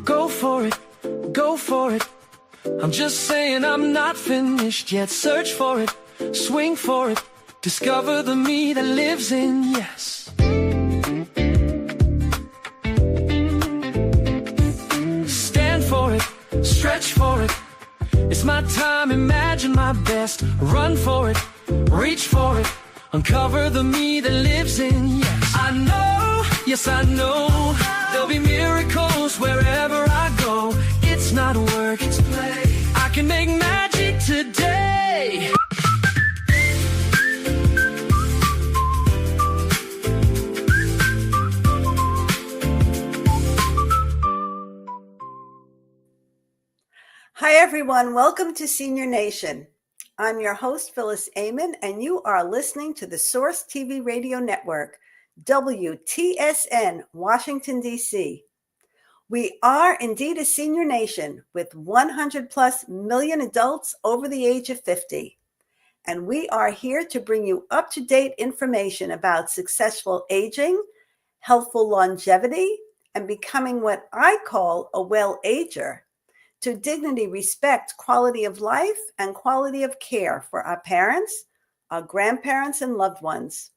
Go for it, go for it. I'm just saying I'm not finished yet. Search for it, swing for it. Discover the me that lives in yes. Stand for it, stretch for it. It's my time, imagine my best. Run for it, reach for it. Uncover the me that lives in yes. I know, yes I know. There'll be miracles wherever I go. It's not work, it's play. I can make magic today. Hi, everyone. Welcome to Senior Nation. I'm your host, Phyllis, Ayman, and you are listening to the Source TV Radio Network, WTSN, Washington, D.C. We are indeed a senior nation with 100 plus million adults over the age of 50. And we are here to bring you up-to-date information about successful aging, healthful longevity, and becoming what I call a well-ager, to dignity, respect, quality of life, and quality of care for our parents, our grandparents, and loved ones.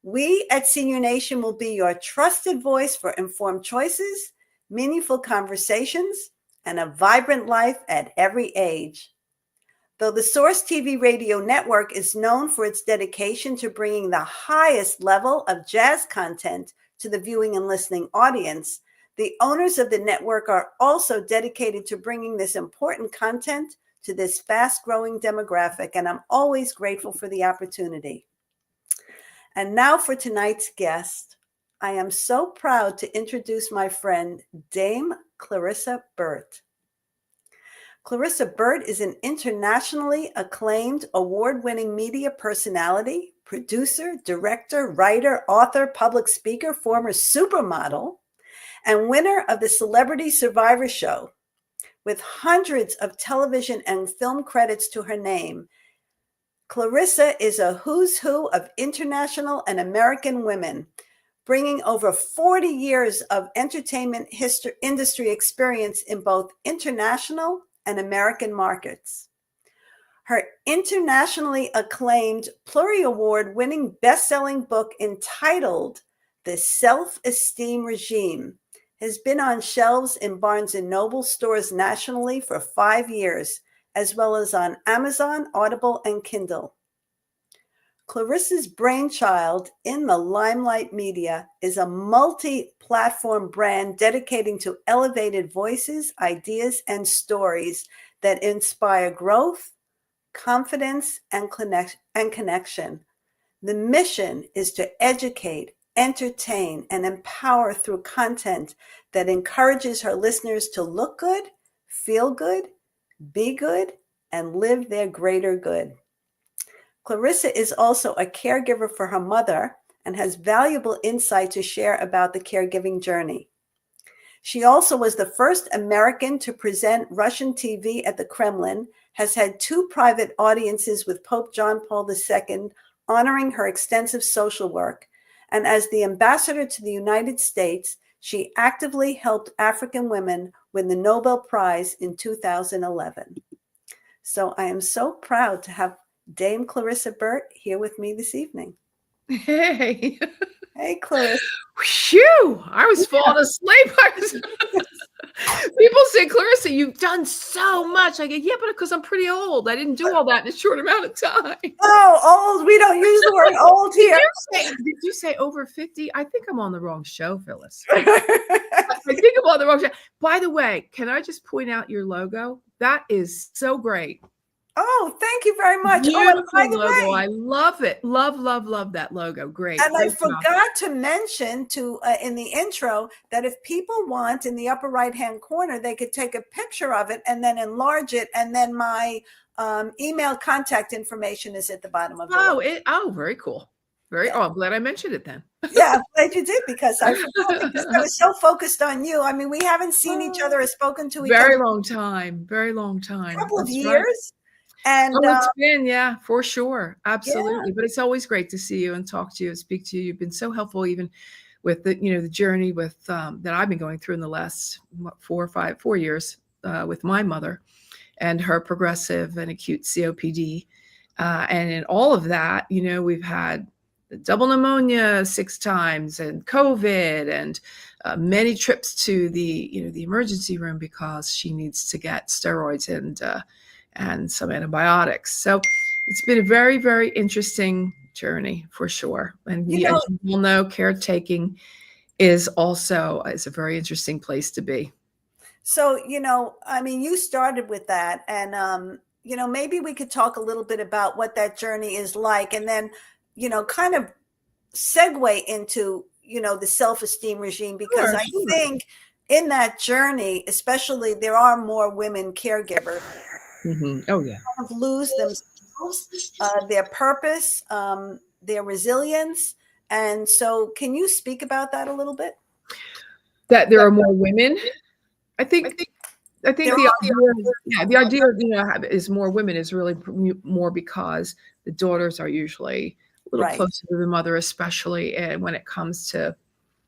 We at Senior Nation will be your trusted voice for informed choices, meaningful conversations, and a vibrant life at every age. Though the Source TV Radio Network is known for its dedication to bringing the highest level of jazz content to the viewing and listening audience, the owners of the network are also dedicated to bringing this important content to this fast-growing demographic, and I'm always grateful for the opportunity. And now for tonight's guest. I am so proud to introduce my friend, Dame Clarissa Burt. Clarissa Burt is an internationally acclaimed, award-winning media personality, producer, director, writer, author, public speaker, former supermodel, and winner of the Celebrity Survivor Show. With hundreds of television and film credits to her name, Clarissa is a who's who of international and American women, bringing over 40 years of entertainment industry experience in both international and American markets. Her internationally acclaimed Pluri Award-winning best-selling book entitled The Self-Esteem Regime has been on shelves in Barnes & Noble stores nationally for 5 years, as well as on Amazon, Audible, and Kindle. Clarissa's brainchild in the Limelight Media is a multi-platform brand dedicating to elevated voices, ideas, and stories that inspire growth, confidence, and connection. The mission is to educate, entertain, and empower through content that encourages her listeners to look good, feel good, be good, and live their greater good. Clarissa is also a caregiver for her mother and has valuable insight to share about the caregiving journey. She also was the first American to present Russian TV at the Kremlin, has had 2 private audiences with Pope John Paul II, honoring her extensive social work. And as the ambassador to the United States, she actively helped African women win the Nobel Prize in 2011. So I am so proud to have Dame Clarissa Burt here with me this evening. Hey. Hey, Clarissa. Phew, I was falling asleep. People say, Clarissa, you've done so much. I go, yeah, but because I'm pretty old. I didn't do all that in a short amount of time. Oh, old. We don't use the word old here. Did you say over 50? I think I'm on the wrong show, Phyllis. I think I'm on the wrong show. By the way, can I just point out your logo? That is so great. Oh, thank you very much. Beautiful logo. I love it. Love that logo. Great. And I forgot to mention in the intro that if people want, in the upper right-hand corner, they could take a picture of it and then enlarge it. And then my email contact information is at the bottom of it. Very cool. I'm glad I mentioned it then. Yeah, I'm glad you did, because I forgot, because I was so focused on you. I mean, we haven't seen each other or spoken to each other. Very long time. A couple of years. And Oh, it's been, yeah, for sure. yeah, Absolutely. But it's always great to see you and talk to you and speak to you. You've been so helpful, even with the journey with that I've been going through in the last 4 years with my mother and her progressive and acute COPD. And in all of that, we've had double pneumonia 6 times and COVID and many trips to the emergency room because she needs to get steroids and some antibiotics. So it's been a very, very interesting journey for sure. And as you all know, caretaking is a very interesting place to be. So, I mean, you started with that, and maybe we could talk a little bit about what that journey is like, and then, kind of segue into, the self-esteem regime, because Sure, I sure. think in that journey, especially, there are more women caregivers Oh, yeah. kind of lose themselves, their purpose, their resilience. And so can you speak about that a little bit? That there are more women. I think There the idea is more women is really more because the daughters are usually a little Right. closer to the mother, especially when it comes to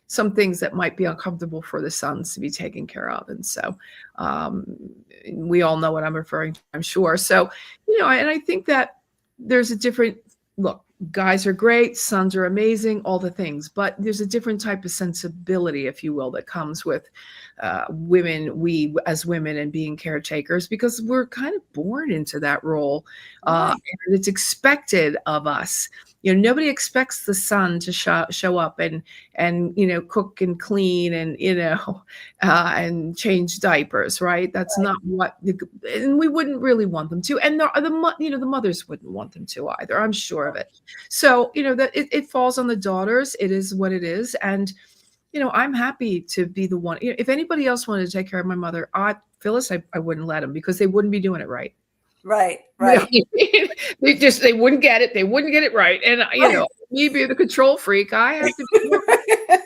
some things that might be uncomfortable for the sons to be taken care of. And so we all know what I'm referring to, I'm sure. So, and I think that there's a different look. Guys are great, sons are amazing, all the things, but there's a different type of sensibility, if you will, that comes with we as women and being caretakers, because we're kind of born into that role. Right. And it's expected of us. Nobody expects the son to show up and cook and clean and and change diapers, right? That's not what, and we wouldn't really want them to, and the mothers wouldn't want them to either. I'm sure of it. So that it falls on the daughters. It is what it is, and I'm happy to be the one. If anybody else wanted to take care of my mother, Phyllis, I wouldn't let them, because they wouldn't be doing it right. Right. They wouldn't get it. They wouldn't get it right. And me being the control freak, I have to be.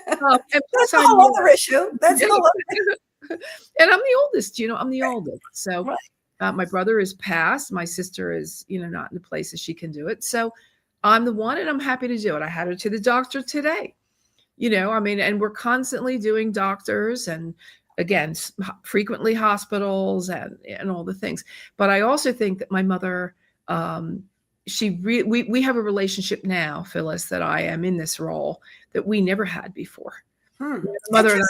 And that's a whole other issue. That's a whole other. And I'm the oldest. I'm the oldest. So Right. my brother is passed. My sister is not in the place that she can do it. So I'm the one, and I'm happy to do it. I had her to the doctor today. And we're constantly doing doctors and, again, frequently hospitals and all the things. But I also think that my mother, we have a relationship now, Phyllis, that I am in this role that we never had before. Mother and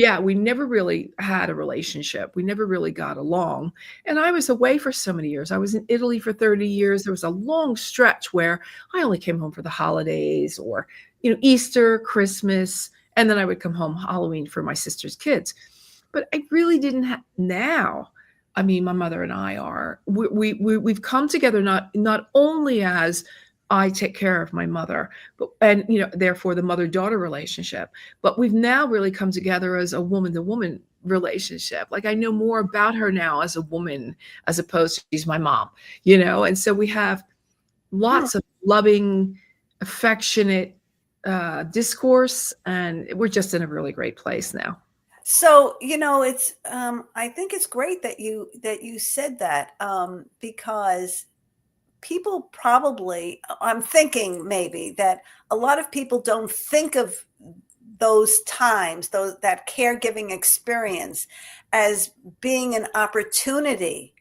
I, we never really had a relationship. We never really got along. And I was away for so many years. I was in Italy for 30 years. There was a long stretch where I only came home for the holidays or, Easter, Christmas, and then I would come home Halloween for my sister's kids. But I really didn't have now. I mean, my mother and I we've come together not only as I take care of my mother, but therefore the mother-daughter relationship, but we've now really come together as a woman-to-woman relationship. Like, I know more about her now as a woman as opposed to she's my mom, and so we have lots of loving, affectionate discourse, and we're just in a really great place now. So, it's, I think it's great that you said that, because people probably, I'm thinking maybe that a lot of people don't think of those times, that caregiving experience as being an opportunity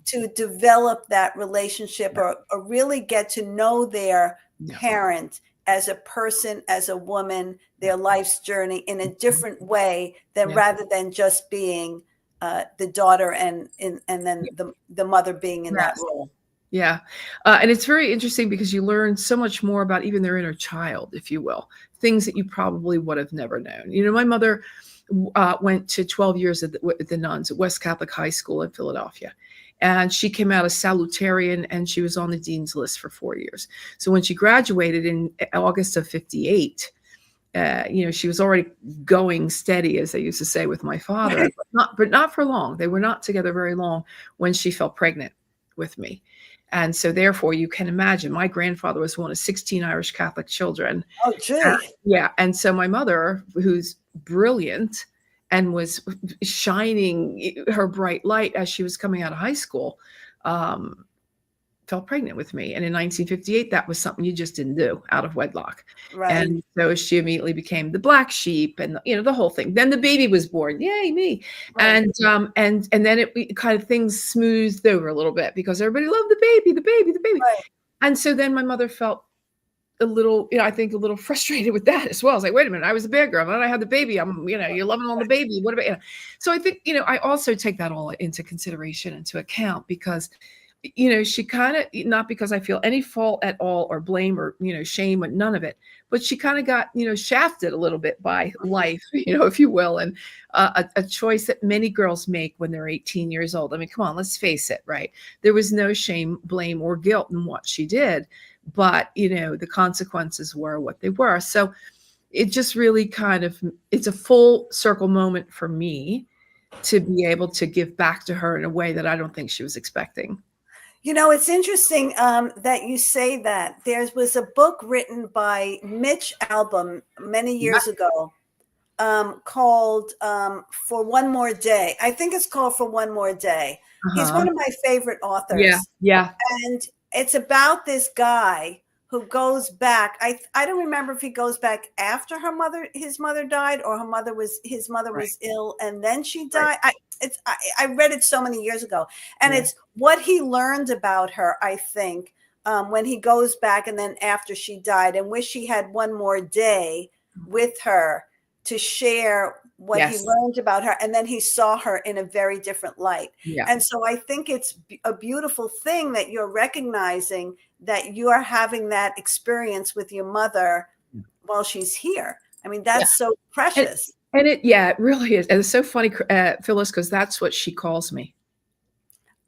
to develop that relationship or really get to know their parent as a person, as a woman, their life's journey in a different way than rather than just being the daughter and then the mother being in that role. Yeah. And it's very interesting because you learn so much more about even their inner child, if you will, things that you probably would have never known. My mother went to 12 years at the nuns at West Catholic High School in Philadelphia. And she came out as salutarian, and she was on the dean's list for 4 years. So when she graduated in August of 58, she was already going steady, as they used to say with my father, but not for long. They were not together very long when she fell pregnant with me. And so therefore, you can imagine, my grandfather was one of 16 Irish Catholic children. Oh, gee. And so my mother, who's brilliant and was shining her bright light as she was coming out of high school, fell pregnant with me. And in 1958, that was something you just didn't do out of wedlock. Right. And so she immediately became the black sheep and, the whole thing. Then the baby was born. Yay, me. Right. And then it kind of things smoothed over a little bit because everybody loved the baby. Right. And so then my mother felt a little, I think a little frustrated with that as well. I was like, wait a minute, I was a bad girl. Then I had the baby. You're loving on the baby. What about, So I think, I also take that all into consideration, into account, because, she kind of, not because I feel any fault at all or blame or, shame, or none of it, but she kind of got, shafted a little bit by life, if you will. And a choice that many girls make when they're 18 years old. I mean, come on, let's face it, right? There was no shame, blame, or guilt in what she did. But, the consequences were what they were. So it just really it's a full circle moment for me to be able to give back to her in a way that I don't think she was expecting. It's interesting that you say that. There was a book written by Mitch Albom many years ago called For One More Day. I think it's called For One More Day. He's one of my favorite authors. Yeah. And it's about this guy who goes back. I don't remember if he goes back after his mother died, or his mother was ill and then she died. I read it so many years ago, and it's what he learned about her, I think, when he goes back and then after she died, and wish he had one more day with her to share what he learned about her. And then he saw her in a very different light. Yeah. And so I think it's a beautiful thing that you're recognizing that you are having that experience with your mother while she's here. I mean, that's so precious. And it really is. And it's so funny, Phyllis, because that's what she calls me.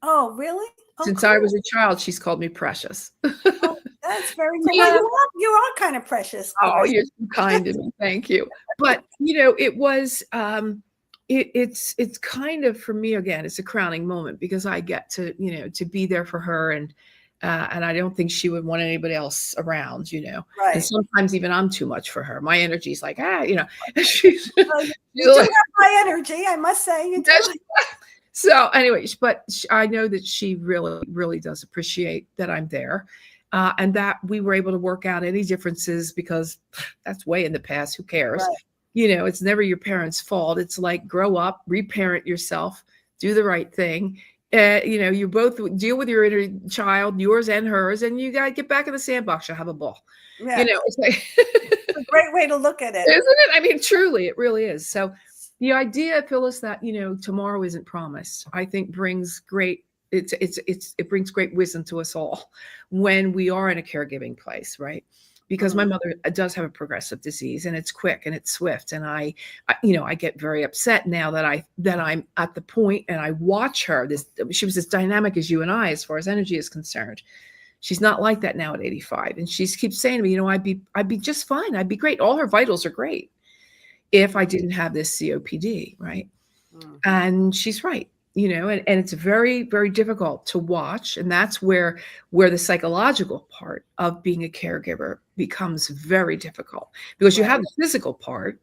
Oh, really? Oh, Since I was a child, she's called me Precious. Oh, that's very cool. You are kind of precious. Oh, you're so kind to me. Thank you. But, it was, it's kind of, for me, again, it's a crowning moment because I get to, to be there for her. And I don't think she would want anybody else around, Right. And sometimes even I'm too much for her. My energy's like, she's, you do have high energy, I must say. You do. So anyways, but I know that she really, really does appreciate that I'm there. And that we were able to work out any differences, because that's way in the past. Who cares? Right. It's never your parents' fault. It's like, grow up, reparent yourself, do the right thing. You both deal with your inner child, yours and hers, and you got to get back in the sandbox. You'll have a ball. Yeah. It's like it's a great way to look at it. Isn't it? I mean, truly, it really is. So the idea, Phyllis, that, tomorrow isn't promised, I think brings great, it brings great wisdom to us all when we are in a caregiving place, right? Because my mother does have a progressive disease, and it's quick and it's swift. And I get very upset now that I'm at the point, and I watch her. She was as dynamic as you and I, as far as energy is concerned. She's not like that now at 85. And she keeps saying to me, I'd be just fine. I'd be great. All her vitals are great if I didn't have this COPD, right? And she's right. And it's very, very difficult to watch. And that's where the psychological part of being a caregiver becomes very difficult, because you have the physical part.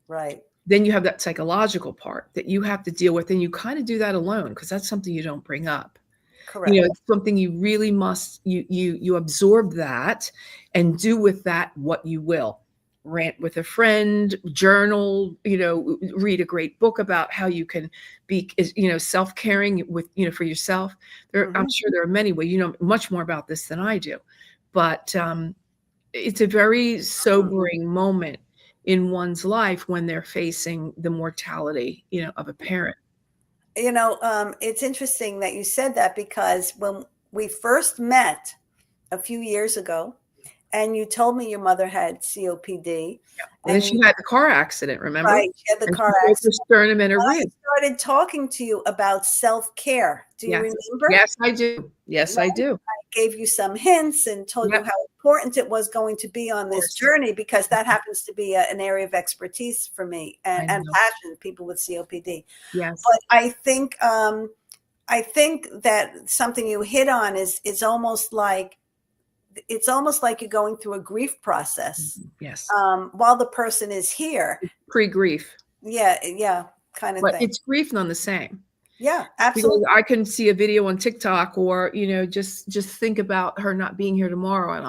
Right. Then you have that psychological part that you have to deal with. And you kind of do that alone, because that's something you don't bring up. Correct. It's something you really must, you absorb that and do with that what you will. Rant with a friend, journal, read a great book about how you can be, self-caring with, for yourself. I'm sure there are many ways, much more about this than I do, but it's a very sobering moment in one's life when they're facing the mortality, of a parent. It's interesting that you said that, because when we first met a few years ago, and you told me your mother had COPD. Yeah. And she had the car accident, remember? Right, she had the car accident. Sternum and her I rib. started talking to you about self-care. Do you remember? Yes, I do. Yes, I do. I gave you some hints and told you how important it was going to be on this journey, because that happens to be an area of expertise for me and passion, people with COPD. Yes. But I think that something you hit on is almost like, it's almost like you're going through a grief process. Yes. While the person is here. Pre-grief. Yeah, kind of but thing. It's grief none the same. Yeah, Because absolutely. I can see a video on TikTok or, just think about her not being here tomorrow and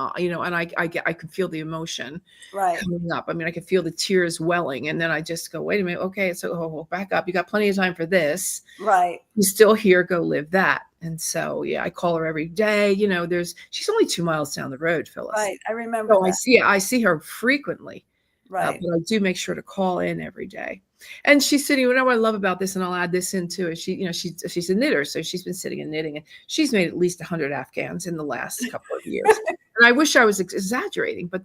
I can feel the emotion Right. coming up. I mean, I can feel the tears welling and then I just go, wait a minute. Okay. So back up. You got plenty of time for this. Right. You still here, go live that. And so, yeah, I call her every day. She's only 2 miles down the road, Phyllis. Right. I remember So that. I see her frequently. Right. But I do make sure to call in every day. And she's sitting, what I love about this, and I'll add this into it. She's a knitter, so she's been sitting and knitting, and she's made at least 100 Afghans in the last couple of years. And I wish I was exaggerating, but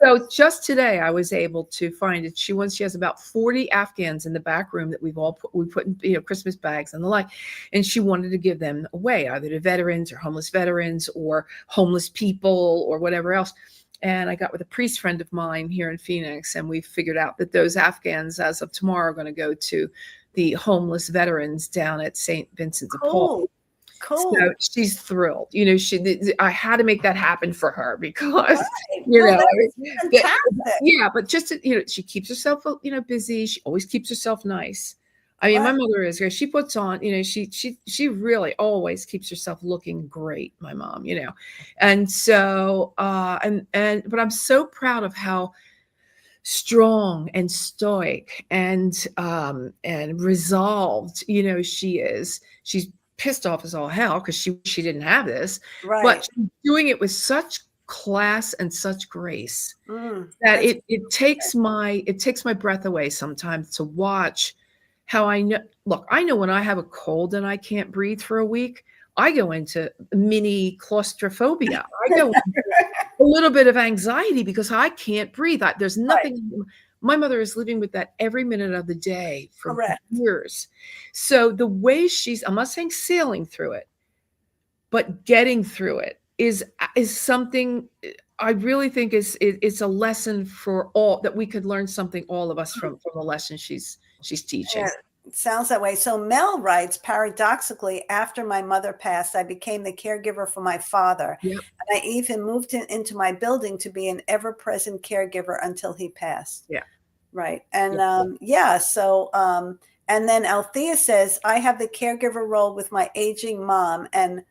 so just today I was able to find it. She has about 40 Afghans in the back room that we put in Christmas bags and the like, and she wanted to give them away either to veterans or homeless people or whatever else. And I got with a priest friend of mine here in Phoenix, and we figured out that those Afghans, as of tomorrow, are going to go to the homeless veterans down at St. Vincent de Paul. Cool. So she's thrilled. I had to make that happen for her because, but just, she keeps herself, busy. She always keeps herself nice. I mean, my mother is great. She puts on, she really always keeps herself looking great, my mom, and so, but I'm so proud of how strong and stoic and resolved, she is. She's pissed off as all hell because she didn't have this, but she's doing it with such class and such grace that it takes my breath away sometimes to watch how I know when I have a cold and I can't breathe for a week, I go into mini claustrophobia. I go into a little bit of anxiety because I can't breathe. There's nothing. Right. My mother is living with that every minute of the day for years. So the way I'm not saying sailing through it, but getting through it is something I really think it's a lesson for all, that we could learn something, all of us, from the lesson she's teaching. Yeah, it sounds that way. So Mel writes, paradoxically, after my mother passed, I became the caregiver for my father. Yep. And I even moved into my building to be an ever-present caregiver until he passed. Yeah. Right. And and then Althea says, I have the caregiver role with my aging mom, and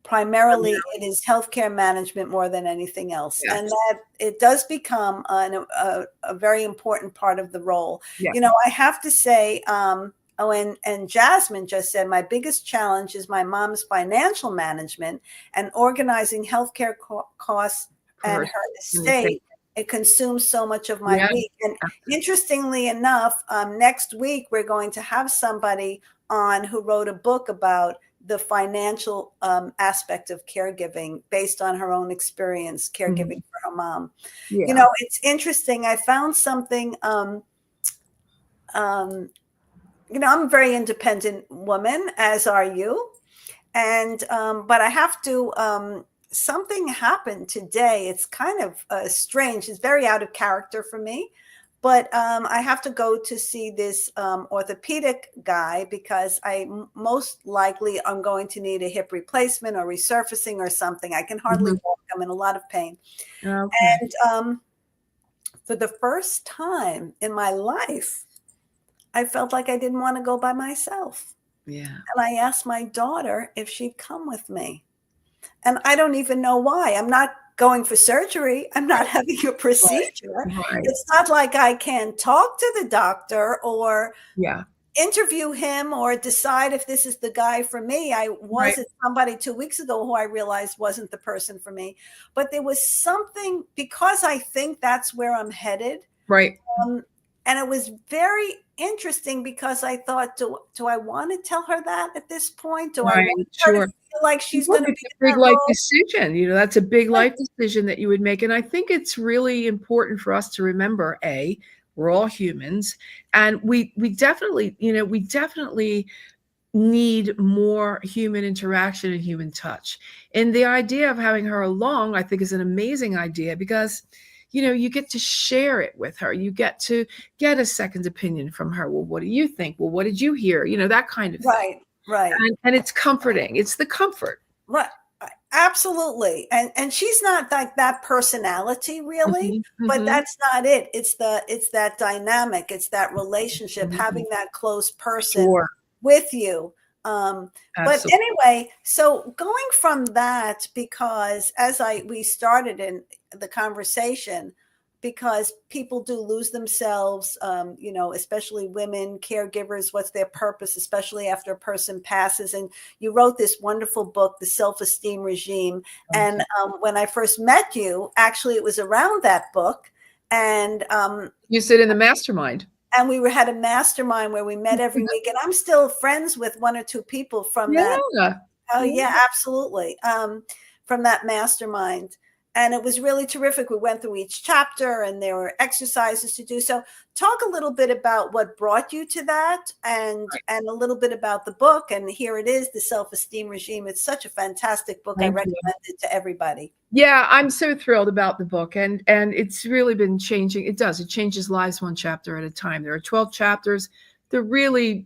primarily it is healthcare management more than anything else. Yes. And that it does become a very important part of the role. Yes. I have to say, and Jasmine just said, my biggest challenge is my mom's financial management and organizing healthcare costs and her estate. It consumes so much of my week. And interestingly enough, next week, we're going to have somebody on who wrote a book about the financial aspect of caregiving based on her own experience caregiving for her mom. Yeah. It's interesting. I found something, I'm a very independent woman, as are you. And, but I have to, something happened today. It's kind of strange. It's very out of character for me. But I have to go to see this orthopedic guy because I most likely am going to need a hip replacement or resurfacing or something. I can hardly walk. I'm in a lot of pain. Okay. And for the first time in my life, I felt like I didn't want to go by myself. Yeah. And I asked my daughter if she'd come with me. And I don't even know why. I'm not going for surgery. I'm not having a procedure. Right. It's not like I can talk to the doctor or interview him or decide if this is the guy for me. I was at somebody 2 weeks ago who I realized wasn't the person for me. But there was something, because I think that's where I'm headed. Right. And it was very interesting because I thought, do I want to tell her that at this point? Do I want her to feel like she's going to be a big life decision? That's a big life decision that you would make. And I think it's really important for us to remember, we're all humans, and we definitely need more human interaction and human touch. And the idea of having her along, I think, is an amazing idea because you get to share it with her. You get to get a second opinion from her. Well, what do you think? Well, what did you hear? That kind of thing. Right. And it's comforting. It's the comfort. Right. Absolutely. And she's not like that personality really, but that's not it. It's that dynamic. It's that relationship, having that close person with you. But Absolutely. anyway, so going from that, because we started in the conversation, because people do lose themselves, especially women, caregivers, what's their purpose, especially after a person passes. And you wrote this wonderful book, The Self-Esteem Regime. And when I first met you, actually, it was around that book. And you sit in the mastermind. and we had a mastermind where we met every week. And I'm still friends with one or two people from that. Yeah. Oh, yeah, absolutely. From that mastermind. And it was really terrific. We went through each chapter and there were exercises to do. So talk a little bit about what brought you to that, and a little bit about the book. And here it is, The Self-Esteem Regime. It's such a fantastic book. I recommend it to everybody. Yeah, I'm so thrilled about the book, and it's really been changing. It changes lives one chapter at a time. There are 12 chapters. They're really,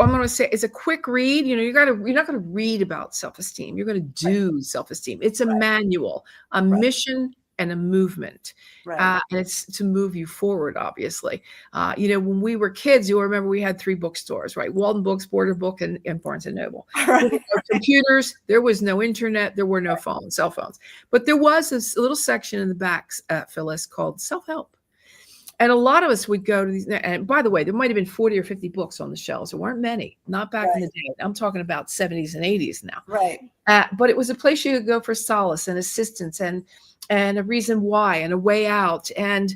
I'm going to say it's a quick read. You're not going to read about self-esteem. You're going to do self-esteem. It's a manual, a mission, and a movement. And it's to move you forward, obviously. When we were kids, you'll remember we had 3 bookstores, right? Walden Books, Border Book, and Barnes and Noble. There were no computers. There was no internet. There were no cell phones. But there was this little section in the back, Phyllis, called self-help. And a lot of us would go to these, and by the way, there might have been 40 or 50 books on the shelves. There weren't many, not back in the day. I'm talking about 70s and 80s now. Right. But it was a place you could go for solace and assistance and a reason why and a way out. And,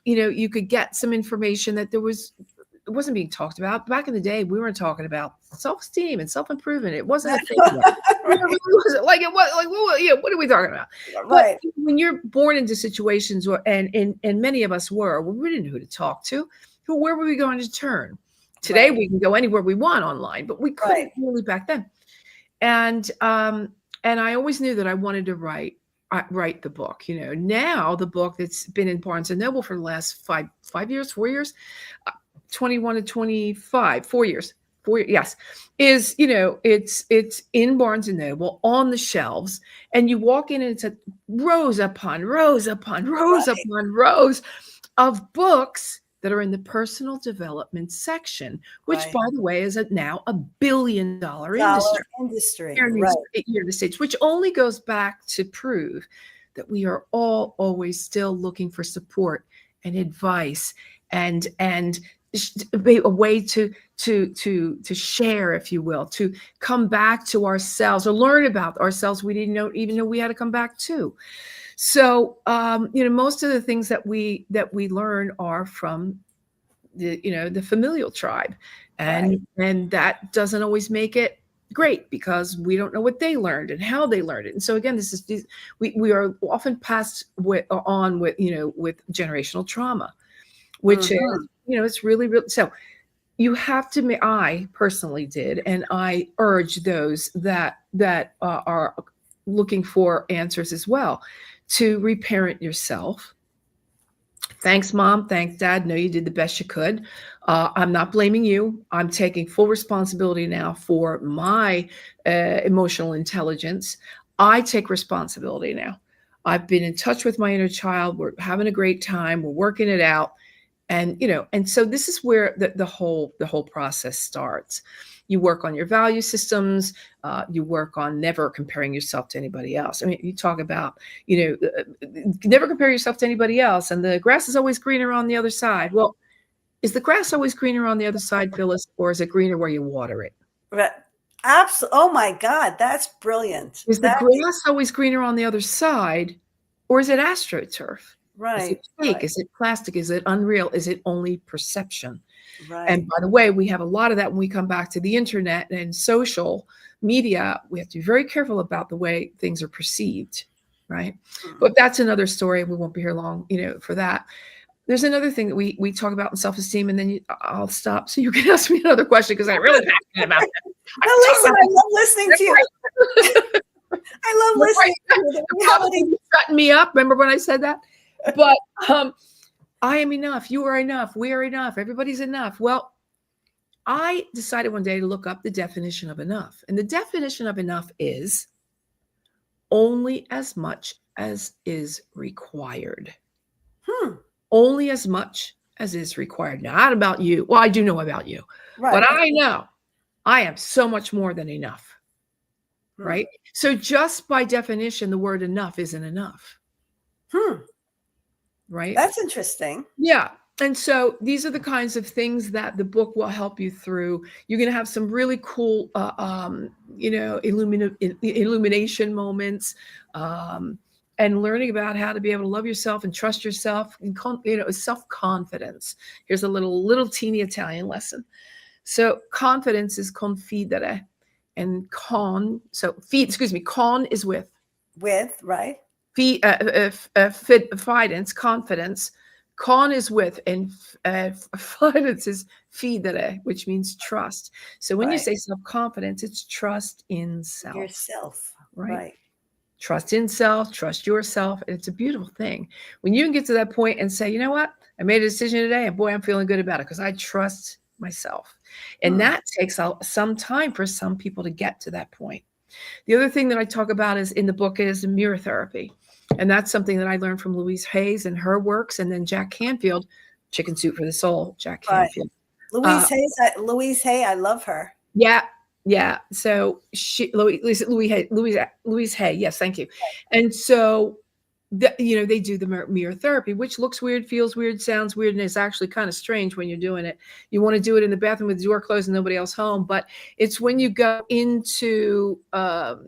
you could get some information that it wasn't being talked about. Back in the day, we weren't talking about self-esteem and self-improvement. It wasn't a thing. What are we talking about? Right. But when you're born into situations and many of us were, we didn't know who to talk to. Where were we going to turn? Today, we can go anywhere we want online, but we couldn't really back then. And I always knew that I wanted to write the book. Now the book that's been in Barnes and Noble for the last 4 years, 21 to 25, 4 years. Yes, is, it's in Barnes and Noble on the shelves, and you walk in and it's a rows upon rows upon rows upon rows of books that are in the personal development section, which by the way, is now $1 billion industry here in the States, which only goes back to prove that we are all always still looking for support and advice and a way to share, if you will, to come back to ourselves or learn about ourselves we didn't even know we had to come back to. So most of the things that we learn are from the familial tribe, and that doesn't always make it great because we don't know what they learned and how they learned it. And so again, we are often passed with generational trauma, which is, it's really, really, so you have to, I personally did, and I urge those that are looking for answers as well, to reparent yourself. Thanks, Mom. Thanks, Dad. No, you did the best you could. I'm not blaming you. I'm taking full responsibility now for my emotional intelligence. I take responsibility now. I've been in touch with my inner child. We're having a great time. We're working it out. And, and so this is where the whole process starts. You work on your value systems. You work on never comparing yourself to anybody else. I mean, you talk about, never compare yourself to anybody else. And the grass is always greener on the other side. Well, is the grass always greener on the other side, Phyllis, or is it greener where you water it? Right. Absolutely. Oh my God, that's brilliant. Is the grass always greener on the other side, or is it AstroTurf? Right. Is it fake? Is it plastic? Is it unreal? Is it only perception? Right. And by the way, we have a lot of that when we come back to the internet and social media. We have to be very careful about the way things are perceived, right? But that's another story. We won't be here long, for that. There's another thing that we talk about in self-esteem, and then I'll stop so you can ask me another question because I'm really passionate about that. No, listen, I love listening to you. I love listening to you. Shutting me up. Remember when I said that? But I am enough. You are enough. We are enough. Everybody's enough. Well, I decided one day to look up the definition of enough. And the definition of enough is only as much as is required. Only as much as is required. Not about you. Well, I do know about you, but I know I am so much more than enough. Right? So just by definition, the word enough isn't enough. Right? That's interesting. Yeah. And so these are the kinds of things that the book will help you through. You're going to have some really cool, illumination moments, and learning about how to be able to love yourself and trust yourself and, self-confidence. Here's a little teeny Italian lesson. So confidence is confidere, and con is with, right? Fidence, confidence. Con is with, and fidence is fidere, which means trust. So when you say self-confidence, it's trust in self. Yourself, right? Trust in self, trust yourself. And it's a beautiful thing. When you can get to that point and say, you know what? I made a decision today, and boy, I'm feeling good about it because I trust myself. And that takes some time for some people to get to that point. The other thing that I talk about is in the book is mirror therapy. And that's something that I learned from Louise Hayes and her works. And then Jack Canfield, Chicken Soup for the Soul, Jack Canfield. Louise Hayes, I love her. Yeah. Yeah. So Louise Hay. Yes. Thank you. And so, they do the mirror therapy, which looks weird, feels weird, sounds weird, and is actually kind of strange when you're doing it. You want to do it in the bathroom with the door closed and nobody else home, but it's when you go into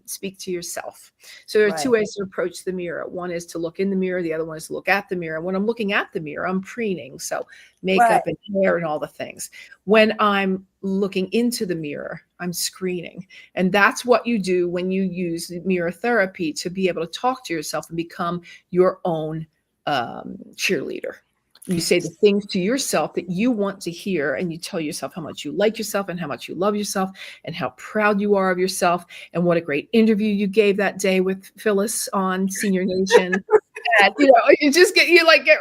speak to yourself. So there are two ways to approach the mirror. One is to look in the mirror. The other one is to look at the mirror. When I'm looking at the mirror, I'm preening. So makeup and hair and all the things. When I'm looking into the mirror, I'm screening. And that's what you do when you use mirror therapy to be able to talk to yourself and become your own cheerleader. You say the things to yourself that you want to hear, and you tell yourself how much you like yourself and how much you love yourself and how proud you are of yourself and what a great interview you gave that day with Phyllis on Senior Nation. And, you just get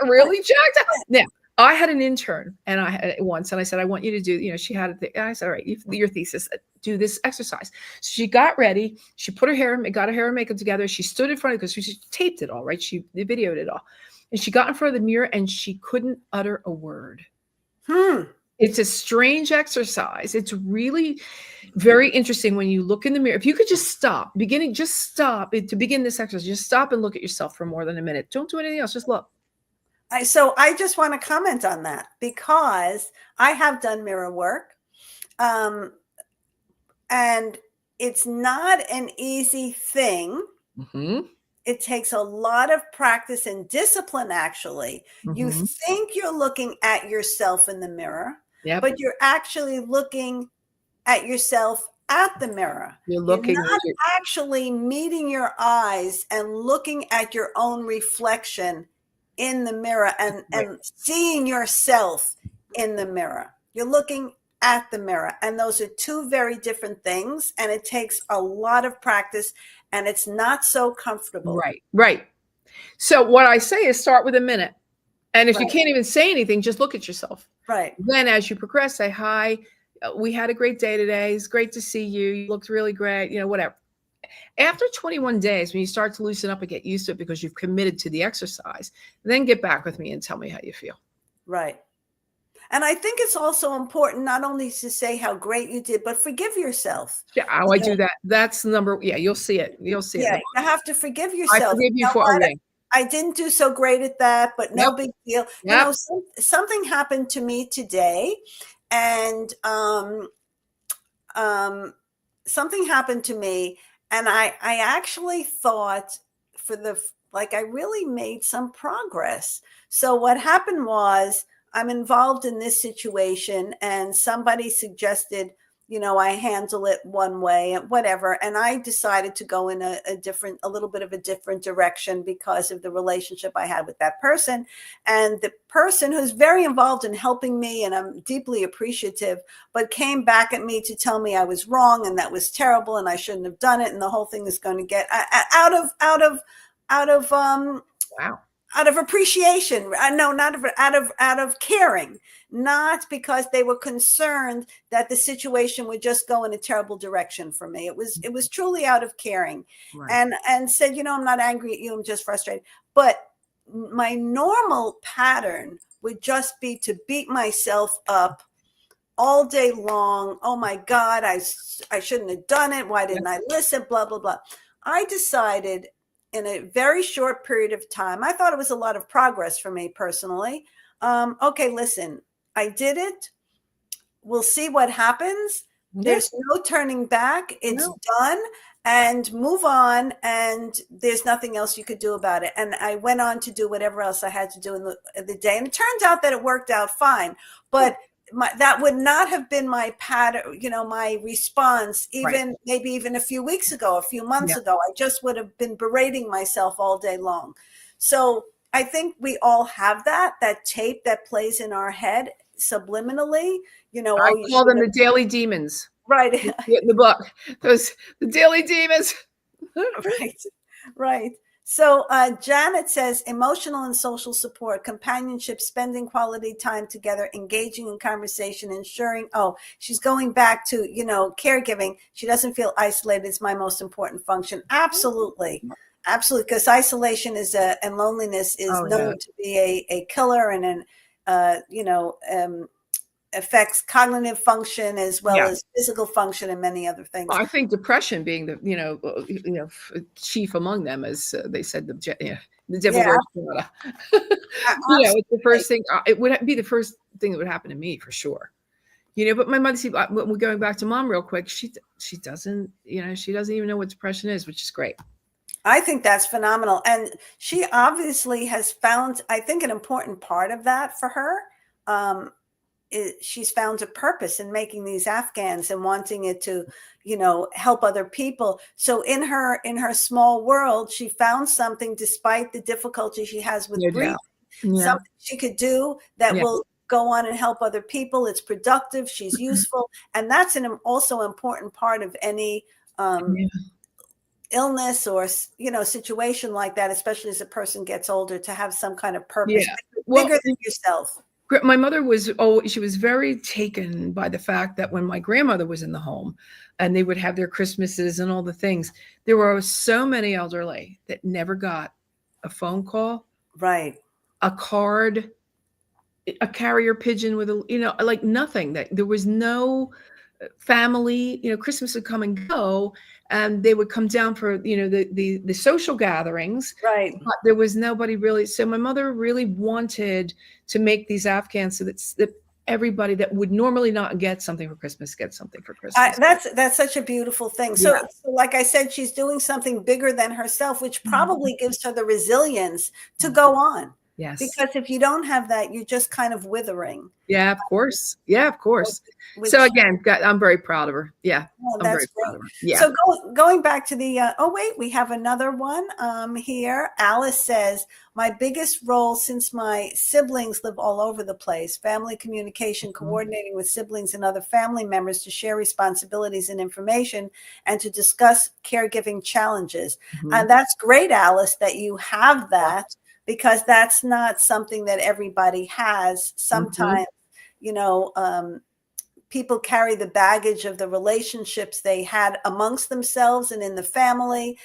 really jacked up. Now, I had an intern, and I had it once, and I said, I want you to do, she had it. I said, all right, your thesis, do this exercise. So she got ready. She got her hair and makeup together. She stood in front of it because she taped it all, right? She videoed it all. And she got in front of the mirror and she couldn't utter a word. It's a strange exercise. It's really very interesting when you look in the mirror. If you could just stop, to begin this exercise, just stop and look at yourself for more than a minute. Don't do anything else. Just look. So I just want to comment on that because I have done mirror work. And it's not an easy thing. It takes a lot of practice and discipline, actually. You think you're looking at yourself in the mirror, but you're actually looking at yourself at the mirror. You're not actually meeting your eyes and looking at your own reflection in the mirror and seeing yourself in the mirror. You're looking at the mirror. And those are two very different things. And it takes a lot of practice. And it's not so comfortable. Right. So what I say is start with a minute. And if you can't even say anything, just look at yourself. Then as you progress, say, hi, we had a great day today. It's great to see you. You looked really great, whatever. After 21 days, when you start to loosen up and get used to it because you've committed to the exercise, then get back with me and tell me how you feel. And I think it's also important not only to say how great you did, but forgive yourself. I do that. That's you'll see it. You'll see it. You have to forgive yourself. I forgive you for everything. I didn't do so great at that, but no big deal. Something happened to me today, and something happened to me, and I actually thought I really made some progress. So what happened was, I'm involved in this situation and somebody suggested, I handle it one way and whatever. And I decided to go in a little bit of a different direction because of the relationship I had with that person. And the person who's very involved in helping me, and I'm deeply appreciative, but came back at me to tell me I was wrong and that was terrible and I shouldn't have done it. And the whole thing is going to get out of appreciation. No, not out of caring, not because they were concerned that the situation would just go in a terrible direction for me. It was truly out of caring, and said, I'm not angry at you. I'm just frustrated. But my normal pattern would just be to beat myself up all day long. Oh my God, I shouldn't have done it. Why didn't I listen? Blah, blah, blah. I decided in a very short period of time, I thought it was a lot of progress for me personally. Okay, listen, I did it. We'll see what happens. There's no turning back. It's done, and move on. And there's nothing else you could do about it. And I went on to do whatever else I had to do in the day. And it turns out that it worked out fine. But that would not have been my pattern, my response, maybe even a few weeks ago, a few months ago. I just would have been berating myself all day long. So I think we all have that tape that plays in our head subliminally. I call them the daily demons. Right. In the book, the daily demons. Right. So Janet says emotional and social support, companionship, spending quality time together, engaging in conversation, ensuring, she's going back to, caregiving. She doesn't feel isolated is my most important function. Absolutely. Absolutely. Because isolation and loneliness is known to be a killer and affects cognitive function as well as physical function and many other things. Well, I think depression being the chief among them, as they said, the devil wears Prada. It's the first thing. It would be the first thing that would happen to me for sure. But my mother, we're going back to mom real quick. She doesn't, she doesn't even know what depression is, which is great. I think that's phenomenal. And she obviously has found, I think, an important part of that for her. She's found a purpose in making these Afghans and wanting it to, help other people. So in her small world, she found something despite the difficulty she has with breathing, something she could do that will go on and help other people. It's productive. She's useful. And that's also important part of any illness or, situation like that, especially as a person gets older, to have some kind of purpose bigger than yourself. My mother she was very taken by the fact that when my grandmother was in the home and they would have their Christmases and all the things, there were so many elderly that never got a phone call, a card, a carrier pigeon with like nothing. That there was no family. Christmas would come and go, and they would come down for the social gatherings. Right. But there was nobody really. So my mother really wanted to make these Afghans so that everybody that would normally not get something for Christmas gets something for Christmas. That's such a beautiful thing. So like I said, she's doing something bigger than herself, which probably gives her the resilience to go on. Yes. Because if you don't have that, you're just kind of withering. Yeah, of course. Yeah, of course. So again, I'm very proud of her. Yeah. I'm very proud of her. Yeah. So going back to the, we have another one here. Alice says, my biggest role since my siblings live all over the place, family communication, coordinating with siblings and other family members to share responsibilities and information and to discuss caregiving challenges. And that's great, Alice, that you have that. Because that's not something that everybody has. Sometimes, people carry the baggage of the relationships they had amongst themselves and in the family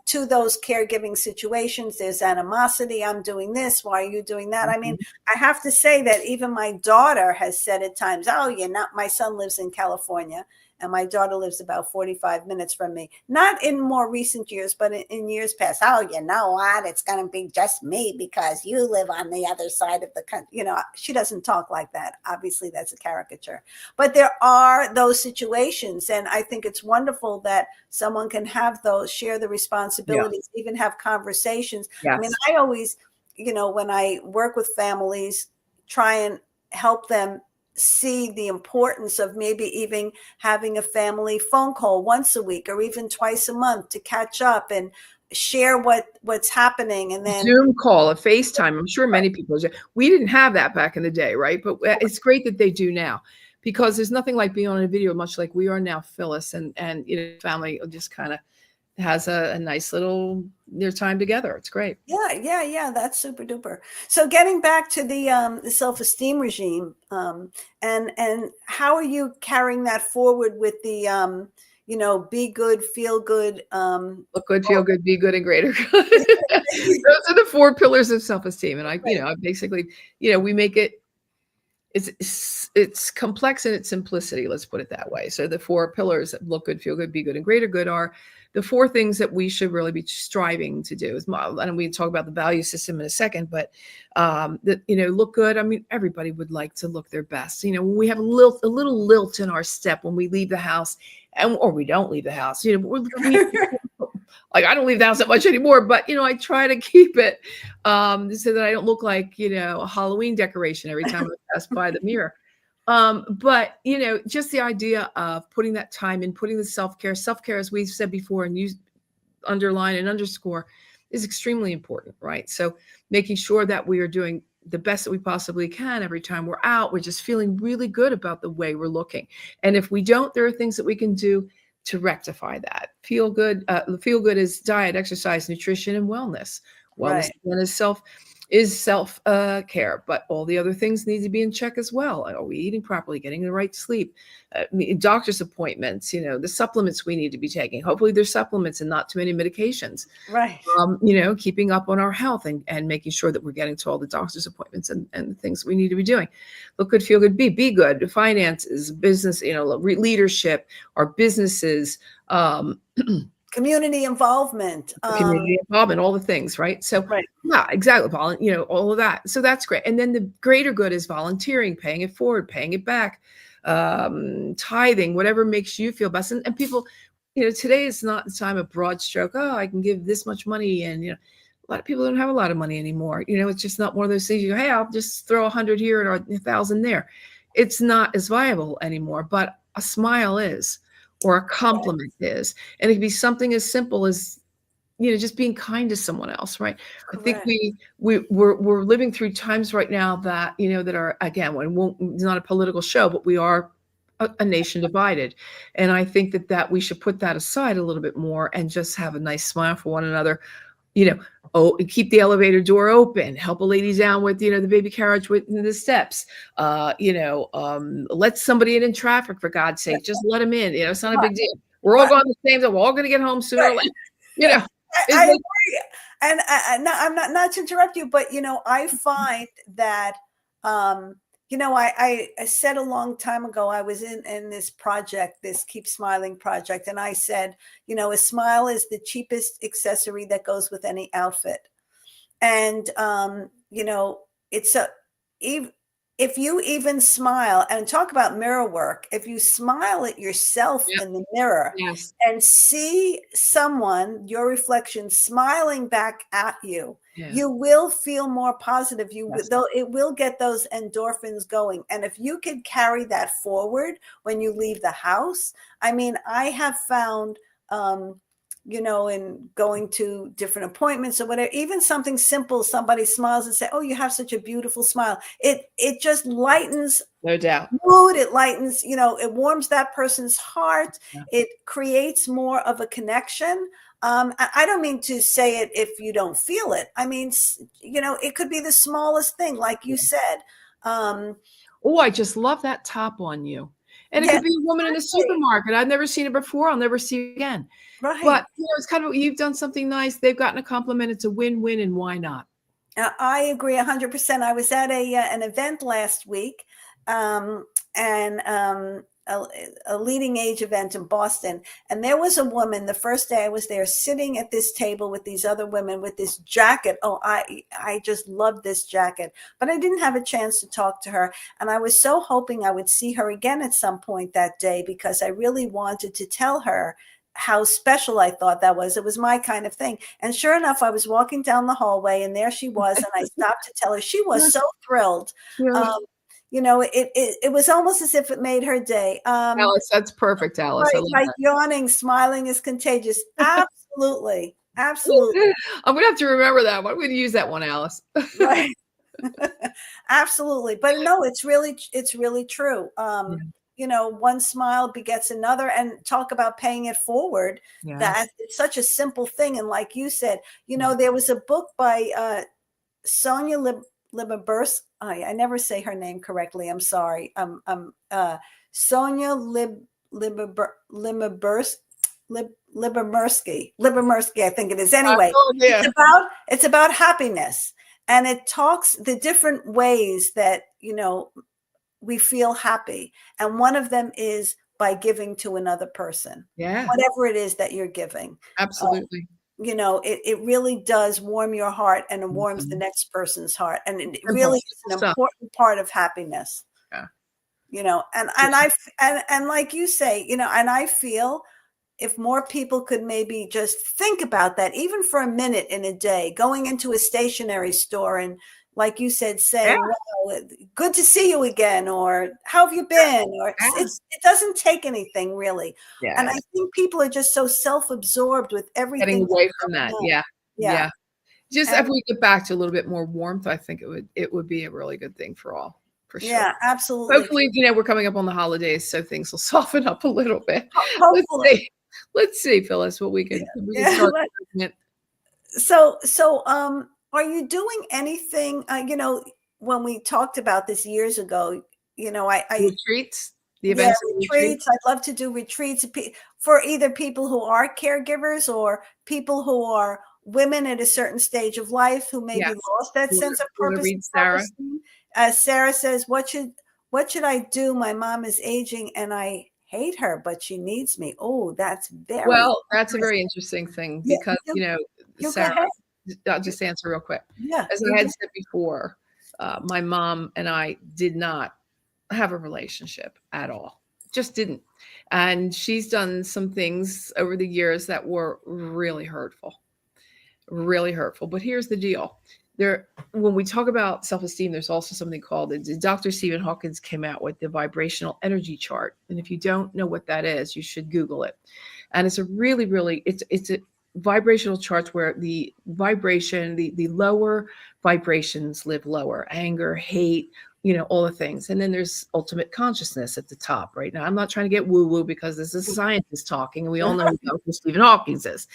to those caregiving situations. There's animosity. I'm doing this. Why are you doing that? I mean, I have to say that even my daughter has said at times, my son lives in California. And my daughter lives about 45 minutes from me. Not in more recent years, but in years past. You know what? It's going to be just me because you live on the other side of the country. She doesn't talk like that. Obviously, that's a caricature. But there are those situations. And I think it's wonderful that someone can have those, share the responsibilities, even have conversations. Yes. I mean, I always, when I work with families, try and help them see the importance of maybe even having a family phone call once a week or even twice a month to catch up and share what's happening. And then Zoom call, a FaceTime. I'm sure many people do. We didn't have that back in the day, right? But it's great that they do now, because there's nothing like being on a video, much like we are now, Phyllis, and family just kind of has a nice little their time together. It's great. Yeah. That's super duper. So getting back to the self-esteem regime, and how are you carrying that forward with the be good, feel good. Look good, feel good, be good, and greater good. Those are the 4 pillars of self-esteem. And I basically, we make it, it's complex in its simplicity. Let's put it that way. So the 4 pillars, look good, feel good, be good, and greater good, are the 4 things that we should really be striving to do. And we talk about the value system in a second, but look good. I mean, everybody would like to look their best. When we have a little lilt in our step when we leave the house, or we don't leave the house. Like, I don't leave the house that much anymore, but I try to keep it so that I don't look like a Halloween decoration every time I pass by the mirror. But just the idea of putting that time in, putting the self-care, as we've said before, and you underline and underscore, is extremely important, right? So making sure that we are doing the best that we possibly can every time we're out. We're just feeling really good about the way we're looking. And if we don't, there are things that we can do to rectify that. Feel good is diet, exercise, nutrition, and wellness. Wellness is self care, but all the other things need to be in check as well. Are we eating properly, getting the right sleep, doctor's appointments, the supplements we need to be taking? Hopefully there's supplements and not too many medications. Right. Keeping up on our health and making sure that we're getting to all the doctor's appointments and the things we need to be doing. Look good, feel good, be good. Finances, business, leadership, our businesses, community involvement, all the things, right? So, yeah, exactly, Paul. All of that. So that's great. And then the greater good is volunteering, paying it forward, paying it back, tithing, whatever makes you feel best. And people, today is not the time of broad stroke. Oh, I can give this much money, and a lot of people don't have a lot of money anymore. It's just not one of those things. You go, hey, I'll just throw 100 here or 1,000 there. It's not as viable anymore. But a smile is. Or a compliment is. And it can be something as simple as, just being kind to someone else, right? Correct. I think we're living through times right now that, that are, again, it's not a political show, but we are a nation divided. And I think that we should put that aside a little bit more and just have a nice smile for one another. Keep the elevator door open, help a lady down with, the baby carriage with the steps, let somebody in traffic, for God's sake, just let them in. It's not a big deal. We're all going the same time. We're all going to get home sooner or later. I agree. And I'm not to interrupt you, but, I find that, I said a long time ago, I was in this project, this Keep Smiling project. And I said, a smile is the cheapest accessory that goes with any outfit. And, if you even smile, and talk about mirror work, if you smile at yourself in the mirror and see someone, your reflection, smiling back at you, you will feel more positive. It will get those endorphins going. And if you could carry that forward when you leave the house, I mean, I have found, in going to different appointments or whatever, even something simple, somebody smiles and say, oh, you have such a beautiful smile. It just lightens, no doubt, mood. It lightens, it warms that person's heart. Yeah. It creates more of a connection. I don't mean to say it if you don't feel it. I mean, it could be the smallest thing, like you said. Oh, I just love that top on you. And it could be a woman in a supermarket. I've never seen it before. I'll never see it again. Right. But it's kind of, you've done something nice. They've gotten a compliment. It's a win-win, and why not? I agree 100%. I was at an event last week, a leading age event in Boston. And there was a woman, the first day I was there, sitting at this table with these other women with this jacket. Oh, I just loved this jacket, but I didn't have a chance to talk to her. And I was so hoping I would see her again at some point that day, because I really wanted to tell her how special I thought that was. It was my kind of thing. And sure enough, I was walking down the hallway and there she was. And I stopped to tell her. She was so thrilled. It was almost as if it made her day. Alice, that's perfect, Alice. Right, like yawning, smiling is contagious. Absolutely. Absolutely. I'm going to have to remember that one. I'm going to use that one, Alice. Right. Absolutely. But no, it's really true. One smile begets another, and talk about paying it forward. Yes. That it's such a simple thing. And like you said, there was a book by Sonia Libers. I never say her name correctly. I'm sorry. Sonia Libermersky, I think it is. Anyway, Oh, yeah. it's about happiness, and it talks the different ways that, we feel happy. And one of them is by giving to another person, Yeah, whatever it is that you're giving. absolutely. It really does warm your heart, and it warms the Mhm. next person's heart. And it Simple, really is an stuff. important part of happiness, Yeah. and like you say, and I feel if more people could maybe just think about that, even for a minute in a day, going into a stationery store and, like you said, Yeah. saying, "Wow, good to see you again," or "How have you been?" Or Yeah. it doesn't take anything really. And Yeah. I think people are just so self-absorbed with Getting everything away that's from going that. on. Yeah. Yeah. Yeah. Just if And we get back to a little bit more warmth, I think it would be a really good thing for all, for sure. yeah, absolutely. Hopefully, we're coming up on the holidays, so things will soften up a little bit. Let's Hopefully. see. Let's see, Phyllis, what we can Yeah. start. Movement. So, are you doing anything, when we talked about this years ago, Retreats, the yeah, events and retreats. I'd love to do retreats for either people who are caregivers or people who are women at a certain stage of life who maybe Yes. lost that You wanna sense of you wanna purpose read and Sarah? self-esteem. As Sarah says, what should I do? My mom is aging and I hate her, but she needs me. Oh, that's very Well, that's a interesting. very interesting thing Yeah, because, you go Sarah, ahead. I'll just answer real quick. Yeah, As I had said before, my mom and I did not have a relationship at all. Just didn't. And she's done some things over the years that were really hurtful. Really hurtful. But here's the deal. When we talk about self-esteem, there's also something called Dr. Stephen Hawkins came out with the vibrational energy chart. And if you don't know what that is, you should Google it. And it's a really, really, it's a vibrational charts where the vibration, the lower vibrations live lower, anger, hate, all the things. And then there's ultimate consciousness at the top. Right now, I'm not trying to get woo-woo because this is a scientist talking, and we all know who Dr. Stephen Hawkins is.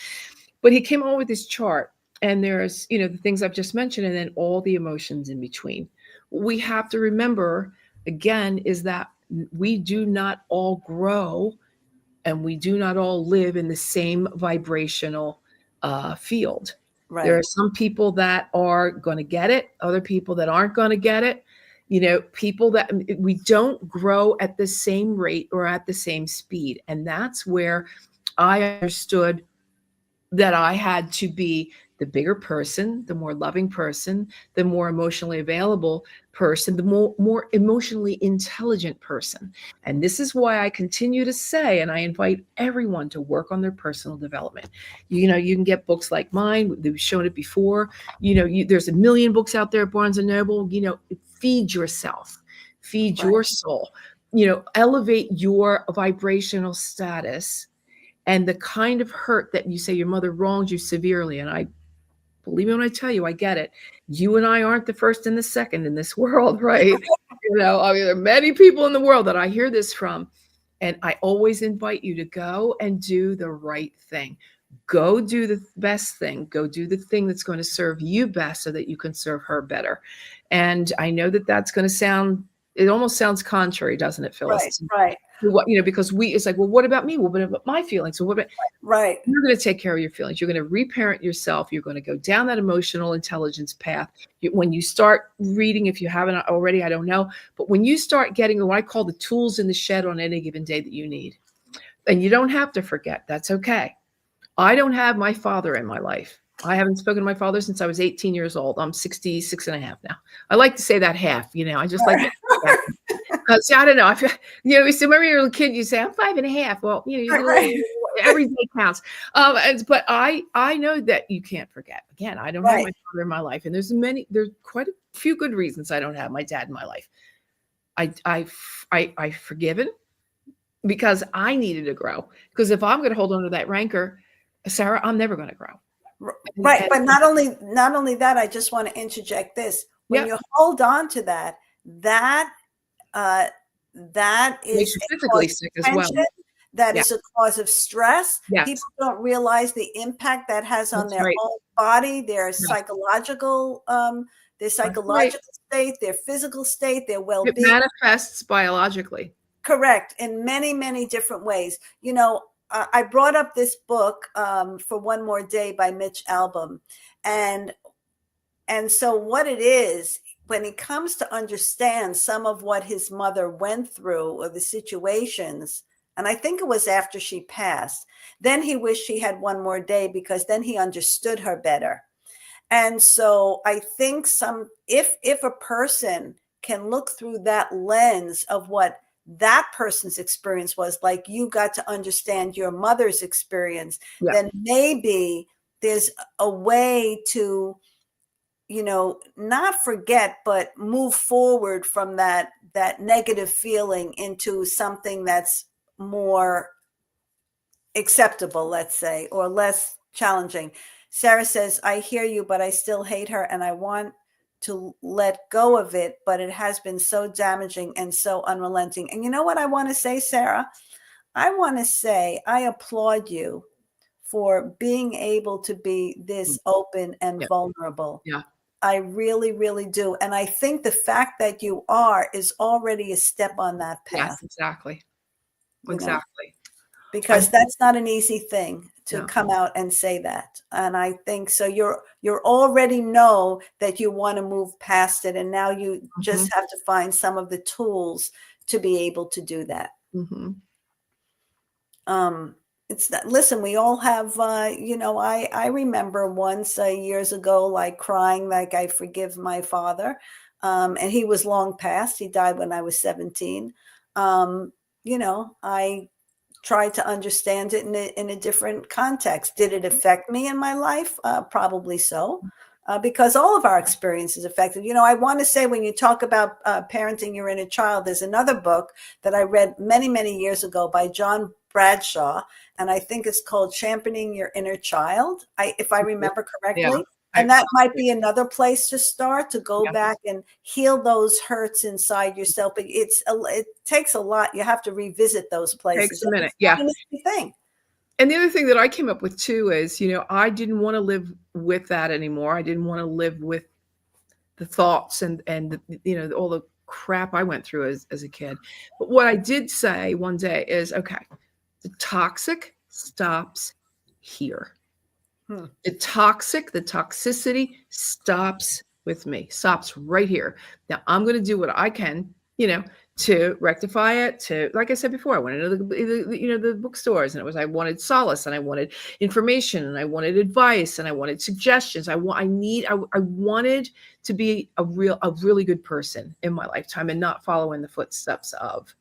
But he came on with this chart, and there's, the things I've just mentioned, and then all the emotions in between. What we have to remember, again, is that we do not all grow and we do not all live in the same vibrational field. There right. are some people that are going to get it, other people that aren't going to get it. People that we don't grow at the same rate or at the same speed. And that's where I understood that I had to be the bigger person, the more loving person, the more emotionally available person, the more emotionally intelligent person. And this is why I continue to say, and I invite everyone to work on their personal development. You can get books like mine. We've shown it before. There's a million books out there at Barnes and Noble. Feed yourself, feed your soul, elevate your vibrational status. And the kind of hurt that you say your mother wronged you severely, and I believe me when I tell you, I get it. You and I aren't the first and the second in this world, right? There are many people in the world that I hear this from, and I always invite you to go and do the right thing. Go do the best thing. Go do the thing that's going to serve you best so that you can serve her better. And I know that that's going to it almost sounds contrary, doesn't it, Phyllis? Right. Because it's like, well, what about me? Well, what about my feelings? So what about Right. You're going to take care of your feelings. You're going to reparent yourself. You're going to go down that emotional intelligence path. When you start reading, if you haven't already, I don't know, but when you start getting what I call the tools in the shed on any given day that you need, and you don't have to forget, that's okay. I don't have my father in my life. I haven't spoken to my father since I was 18 years old. I'm 66 and a half now. I like to say that half, I just like to because I don't know. So when you're a kid, you say, I'm 5.5. Well, every day counts. But I know that you can't forget. Again, I don't have my father in my life. And there's quite a few good reasons I don't have my dad in my life. I've forgiven because I needed to grow. Because if I'm going to hold on to that rancor, Sarah, I'm never going to grow. Right. But not only that, I just want to interject this. When you hold on to that is physically sick as well. That is a cause of stress. Yes. People don't realize the impact that has on their own body, their psychological, state, their physical state, their well-being. It manifests biologically. Correct. In many, many different ways. You know, I brought up this book, For One More Day by Mitch Albom. And so what it is, when he comes to understand some of what his mother went through or the situations, and I think it was after she passed, then he wished he had one more day because then he understood her better. And so I think if a person can look through that lens of what that person's experience was, like you got to understand your mother's experience, then maybe there's a way to, you know, not forget, but move forward from that negative feeling into something that's more acceptable, let's say, or less challenging. Sarah says, I hear you, but I still hate her and I want to let go of it, but it has been so damaging and so unrelenting. And you know what I want to say, Sarah? I want to say I applaud you for being able to be this open and vulnerable. Yeah. I really, really do. And I think the fact that you are is already a step on that path. Yes, exactly. Exactly. Because that's not an easy thing to come out and say that. And I think so you're already know that you want to move past it. And now you just have to find some of the tools to be able to do that. It's that, listen, we all have, you know, I remember once years ago, like crying, like I forgive my father. And he was long past. He died when I was 17. You know, I tried to understand it in a different context. Did it affect me in my life? Probably so. Because all of our experiences affected. You know, I want to say when you talk about parenting your inner child, there's another book that I read many, many years ago by John Bradshaw, and I think it's called Championing Your Inner Child, if I remember correctly. Yeah. And that might be another place to start, to go back and heal those hurts inside yourself. But it takes a lot. You have to revisit those places. It takes a minute. Yeah. Thing. And the other thing that I came up with too is, you know, I didn't want to live with that anymore. I didn't want to live with the thoughts and you know, all the crap I went through as a kid. But what I did say one day is, okay, the toxic stops here. The toxicity stops with me, stops right here. Now I'm going to do what I can, you know, to rectify it. To, like I said before, I went into the bookstores, and I wanted solace, and I wanted information, and I wanted advice, and I wanted suggestions. I wanted to be a really good person in my lifetime and not follow in the footsteps of.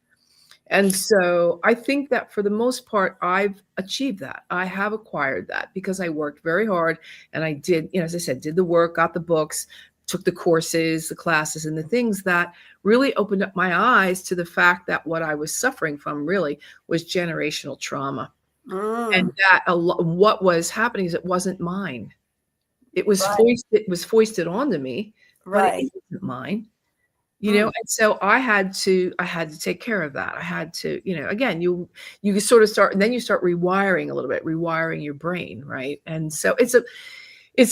And so I think that for the most part, I've achieved that. I have acquired that because I worked very hard, and I did, you know, as I said, did the work, got the books, took the courses, the classes, and the things that really opened up my eyes to the fact that what I was suffering from really was generational trauma. And that what was happening is it wasn't mine. It was foisted onto me, but it wasn't mine. You know, and so I had to take care of that. I had to, you know, again, you sort of start, and then you start rewiring a little bit, rewiring your brain, right? And so it's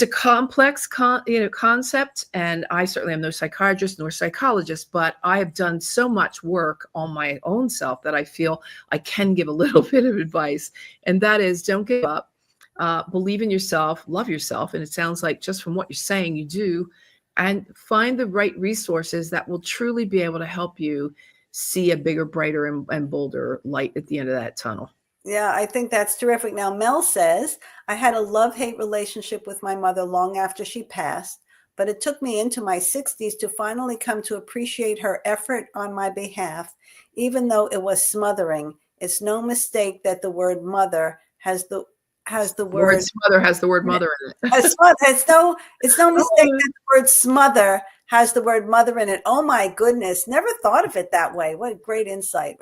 a complex concept, and I certainly am no psychiatrist nor psychologist, but I have done so much work on my own self that I feel I can give a little bit of advice, and that is, don't give up, believe in yourself, love yourself, and it sounds like just from what you're saying, you do. And find the right resources that will truly be able to help you see a bigger, brighter, and bolder light at the end of that tunnel. Yeah, I think that's terrific. Now, Mel says, I had a love-hate relationship with my mother long after she passed, but it took me into my 60s to finally come to appreciate her effort on my behalf, even though it was smothering. It's no mistake that the word mother has the word smother has the word mother in it. It's no mistake that the word smother has the word mother in it. Oh my goodness. Never thought of it that way. What a great insight.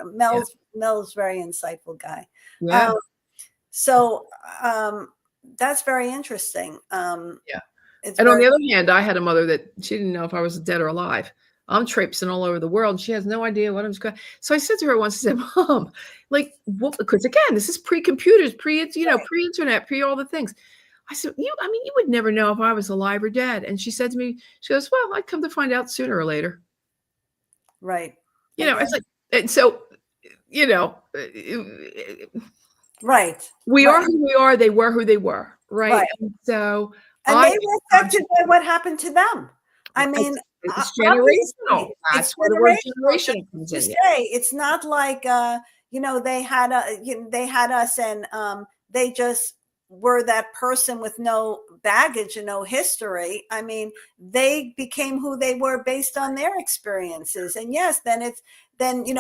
Mel's very insightful guy. Yeah. So that's very interesting. And on the other hand, I had a mother that she didn't know if I was dead or alive. I'm traipsing all over the world. She has no idea what I'm going. So I said to her once, I said, Mom, like, what? Because again, this is pre-computers, pre-internet, pre all the things. I said, you would never know if I was alive or dead. And she said to me, she goes, well, I'd come to find out sooner or later. Right. You know, it's like, and so you know, Right. we are Right. who we are. They were who they were. Right. Right. And so And I they were affected by what happened to them. I mean, it's obviously, generational. it's That's where the word generational. Just generational comes to in. say, it's not like they had they had us, and they just were that person with no baggage and no history. I mean, they became who they were based on their experiences. And yes, then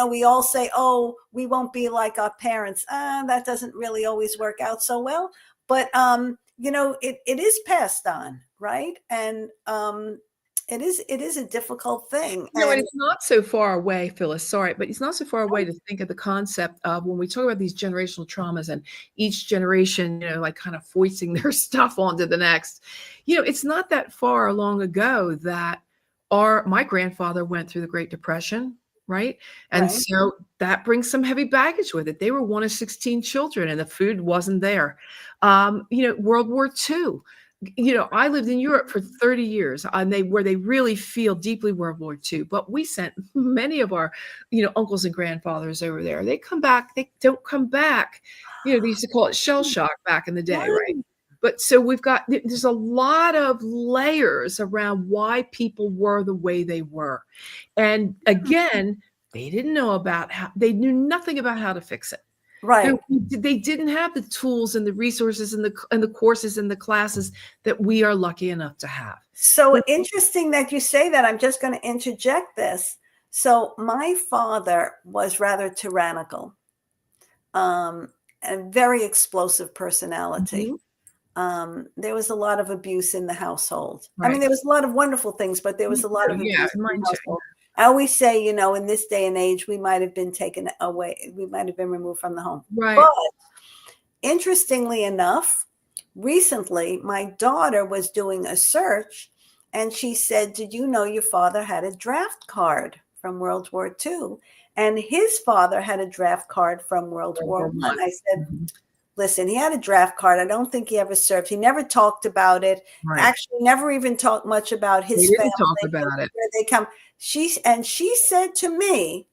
we all say, oh, we won't be like our parents. That doesn't really always work out so well. But it is passed on, right? And it is a difficult thing. And it's not so far away, Phyllis, sorry, but it's not so far away to think of the concept of when we talk about these generational traumas and each generation, like kind of foisting their stuff onto the next. It's not that far long ago that my grandfather went through the Great Depression, right? And so that brings some heavy baggage with it. They were one of 16 children and the food wasn't there. World War II. I lived in Europe for 30 years where they really feel deeply World War II, but we sent many of our, uncles and grandfathers over there. They come back, they don't come back. They used to call it shell shock back in the day, right? But so there's a lot of layers around why people were the way they were. And again, they knew nothing about how to fix it. Right. They didn't have the tools and the resources and the courses and the classes that we are lucky enough to have. So interesting that you say that. I'm just going to interject this. So my father was rather tyrannical, and very explosive personality. There was a lot of abuse in the household. Right. I mean, there was a lot of wonderful things, but there was a lot of abuse in the household. I always say, in this day and age, we might have been taken away. We might have been removed from the home. Right. But interestingly enough, recently, my daughter was doing a search and she said, did you know your father had a draft card from World War II? And his father had a draft card from World War I. I said, listen, he had a draft card. I don't think he ever served. He never talked about it. Right. Actually, never even talked much about his family. Didn't talk about it. Where they come. She said to me,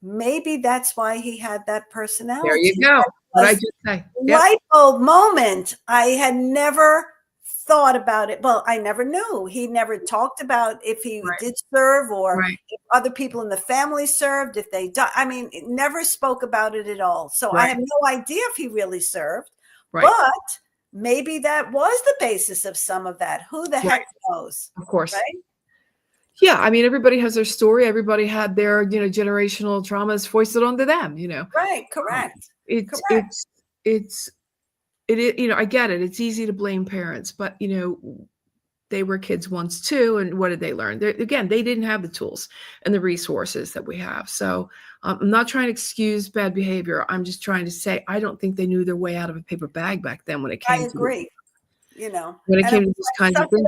maybe that's why he had that personality. There you go. What I just say. Light bulb moment. I had never thought about it. Well, I never knew. He never talked about if he did serve or if other people in the family served, if they died. I mean, it never spoke about it at all. So I have no idea if he really served. But maybe that was the basis of some of that. Who the heck knows? Of course. Right? Yeah, I mean, everybody has their story. Everybody had their, generational traumas foisted onto them. Right, correct. I get it. It's easy to blame parents, but they were kids once too. And what did they learn? They didn't have the tools and the resources that we have. So I'm not trying to excuse bad behavior. I'm just trying to say I don't think they knew their way out of a paper bag back then when it came. I agree. When it came to this kind of thing.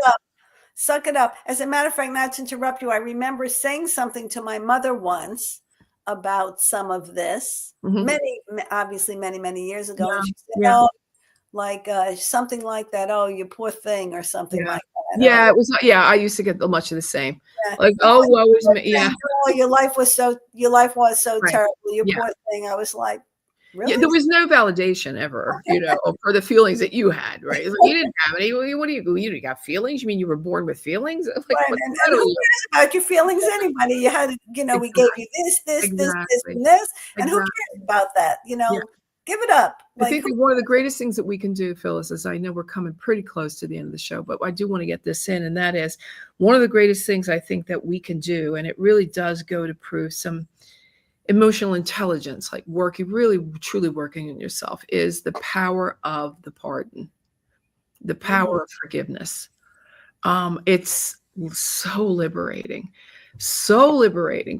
Suck it up. As a matter of fact, not to interrupt you, I remember saying something to my mother once about some of this, many years ago. And she said, something like that. Oh, you poor thing, or something like that. Yeah, it was. Yeah, I used to get much of the same. Yeah. Like, oh, woe is me. Yeah. Oh, your life was so terrible. You poor thing. I was like, really? Yeah, there was no validation ever, for the feelings that you had, right? Like, you didn't have any. What do you didn't got feelings? You mean you were born with feelings? Like, and who cares about your feelings? Anybody? You had, we gave you this, and this, and who cares about that? Give it up. I think one of the greatest things that we can do, Phyllis, is I know we're coming pretty close to the end of the show, but I do want to get this in, and that is one of the greatest things I think that we can do, and it really does go to prove some emotional intelligence, like really truly working on yourself, is the power of the pardon, the power of forgiveness. It's so liberating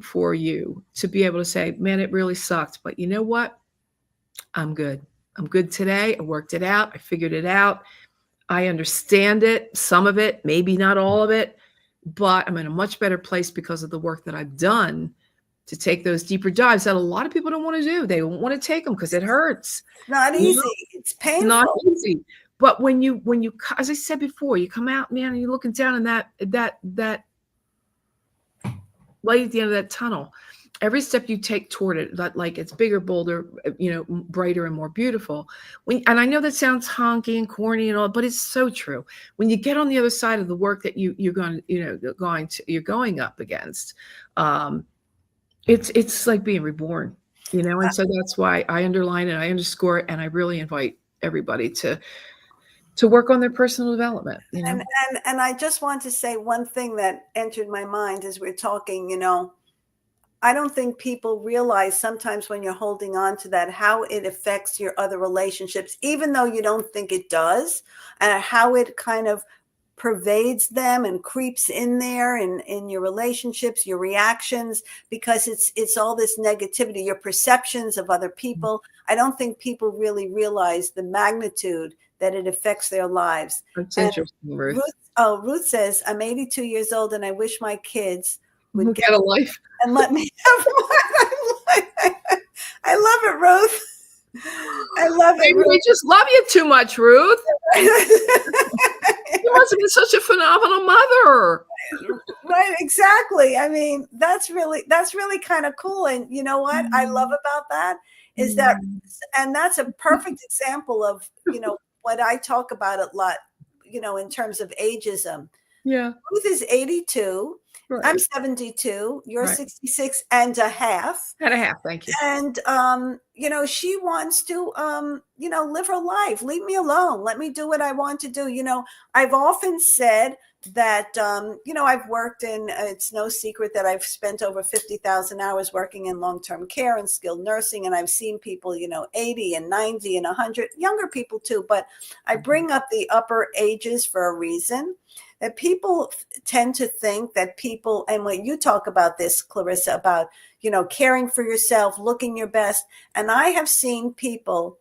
for you to be able to say, man, it really sucked, but you know what? I'm good. I'm good today. I worked it out. I figured it out. I understand it, some of it, maybe not all of it, but I'm in a much better place because of the work that I've done to take those deeper dives that a lot of people don't want to do. They don't want to take them because it hurts. Not easy. It's painful. Not easy. But when you, as I said before, you come out, man, and you're looking down in that light at the end of that tunnel, every step you take toward it, that like it's bigger, bolder, brighter and more beautiful. And I know that sounds honky and corny and all, but it's so true. When you get on the other side of the work that you're going up against, it's like being reborn, and so that's why I underline it, I underscore it, and I really invite everybody to work on their personal development. And I just want to say one thing that entered my mind as we're talking. I don't think people realize sometimes when you're holding on to that, how it affects your other relationships, even though you don't think it does, and how it kind of pervades them and creeps in there in your relationships, your reactions, because it's all this negativity, your perceptions of other people. I don't think people really realize the magnitude that it affects their lives. That's interesting, Ruth. Ruth says, I'm 82 years old and I wish my kids would get a life and let me have one. I love it, Ruth. I love it. Maybe Ruth. we just love you too much, Ruth. You must have been such a phenomenal mother. Right, exactly. I mean, that's really kind of cool. And you know what I love about that is that, and that's a perfect example of, what I talk about a lot, in terms of ageism. Yeah. Ruth is 82. Right. I'm 72. You're 66 and a half. And a half. Thank you. And, she wants to, live her life. Leave me alone. Let me do what I want to do. I've often said that, I've worked it's no secret that I've spent over 50,000 hours working in long-term care and skilled nursing. And I've seen people, 80 and 90 and 100, younger people too. But I bring up the upper ages for a reason. That people tend to think that people, and when you talk about this, Clarissa, about, caring for yourself, looking your best. And I have seen people,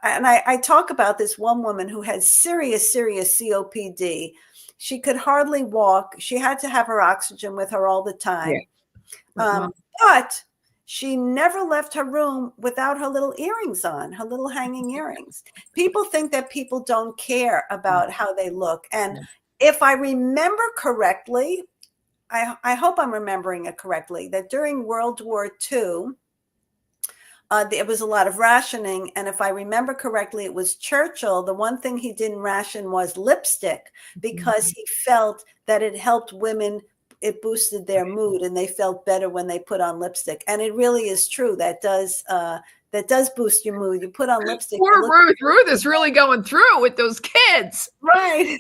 and I talk about this one woman who had serious COPD. She could hardly walk. She had to have her oxygen with her all the time. Yeah. But she never left her room without her little earrings on, her little hanging earrings. People think that people don't care about how they look. And if I remember correctly, I hope I'm remembering it correctly, that during World War II, there was a lot of rationing. And if I remember correctly, it was Churchill. The one thing he didn't ration was lipstick because he felt that it helped women. It boosted their mood and they felt better when they put on lipstick. And it really is true. That does boost your mood. You put on lipstick. Poor Ruth. Ruth is really going through with those kids. Right.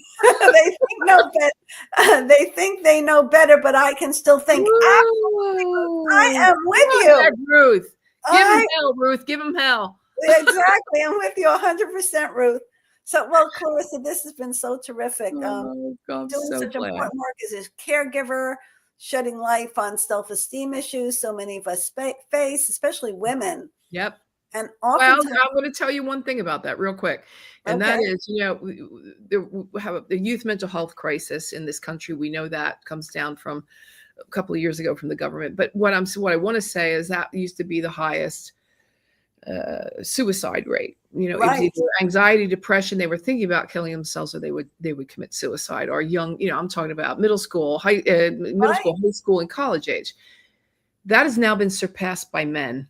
They think they know better, but I can still think, I am with you. Ruth. Give him hell, Ruth. Give him hell. Exactly. I'm with you 100%, Ruth. So, well, Clarissa, this has been so terrific. Doing such important work as a caregiver, shedding light on self-esteem issues so many of us face, especially women. Yep. And well, I'm going to tell you one thing about that real quick. And that is, we have the youth mental health crisis in this country. We know that comes down from a couple of years ago from the government. But what I want to say is that used to be the highest suicide rate. It was either anxiety, depression. They were thinking about killing themselves, or they would commit suicide. Or young, I'm talking about middle school, high school, and college age. That has now been surpassed by men.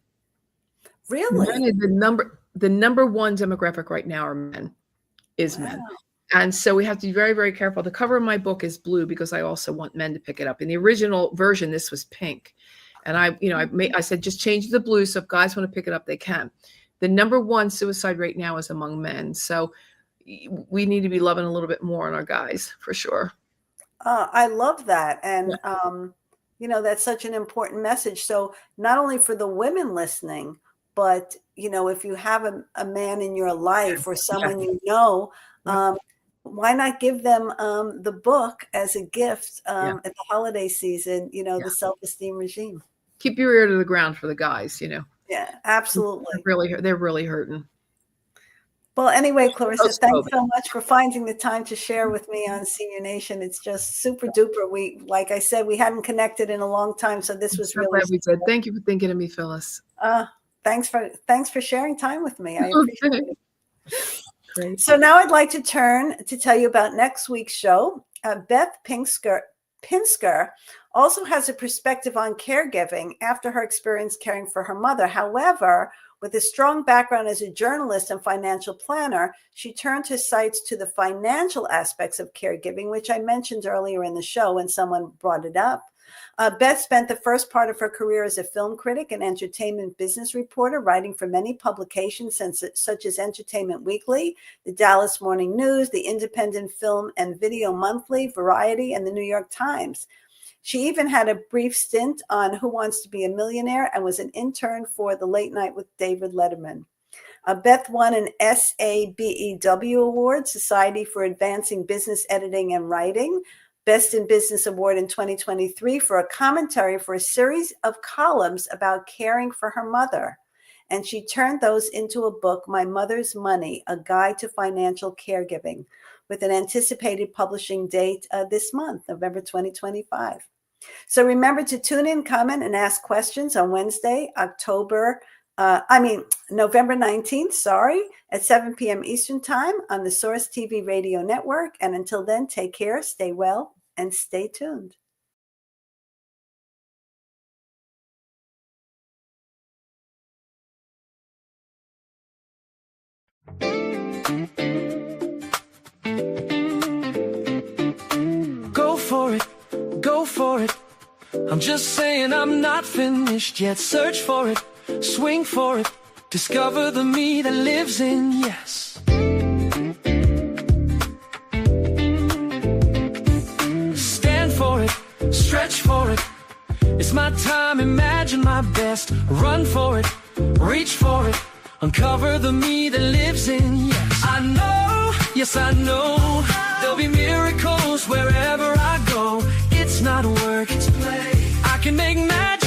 Really? Men is the number one demographic right now are men. Men. And so we have to be very, very careful. The cover of my book is blue because I also want men to pick it up. In the original version, this was pink. And I said, just change the blue. So if guys want to pick it up, they can. The number one suicide rate now is among men. So we need to be loving a little bit more on our guys for sure. I love that. And, that's such an important message. So not only for the women listening, but, if you have a man in your life or someone why not give them the book as a gift at the holiday season, the self-esteem regime. Keep your ear to the ground for the guys, Yeah, absolutely. They're really hurting. Well, anyway, Clarissa, thanks so much for finding the time to share with me on Senior Nation. It's just super duper. Like I said, we hadn't connected in a long time, so this was really. Glad we did. Thank you for thinking of me, Phyllis. Thanks for sharing time with me. I appreciate it. Great. So now I'd like to turn to tell you about next week's show. Beth Pinsker also has a perspective on caregiving after her experience caring for her mother. However, with a strong background as a journalist and financial planner, she turned her sights to the financial aspects of caregiving, which I mentioned earlier in the show when someone brought it up. Beth spent the first part of her career as a film critic and entertainment business reporter, writing for many publications such as Entertainment Weekly, the Dallas Morning News, the Independent Film and Video Monthly, Variety, and the New York Times. She even had a brief stint on Who Wants to Be a Millionaire and was an intern for The Late Night with David Letterman. Beth won an SABEW Award, Society for Advancing Business Editing and Writing, Best in Business Award in 2023 for a commentary for a series of columns about caring for her mother. And she turned those into a book, My Mother's Money, A Guide to Financial Caregiving, with an anticipated publishing date this month, November 2025. So remember to tune in, comment, and ask questions on Wednesday, November 19th, at 7 p.m. Eastern Time on the Source TV Radio Network. And until then, take care, stay well, and stay tuned. Go for it, go for it. I'm just saying I'm not finished yet. Search for it, swing for it. Discover the me that lives in yes. Stand for it, stretch for it. It's my time, imagine my best. Run for it, reach for it. Uncover the me that lives in yes. I know, yes I know. There'll be miracles wherever I go. It's not work, it's play. I can make magic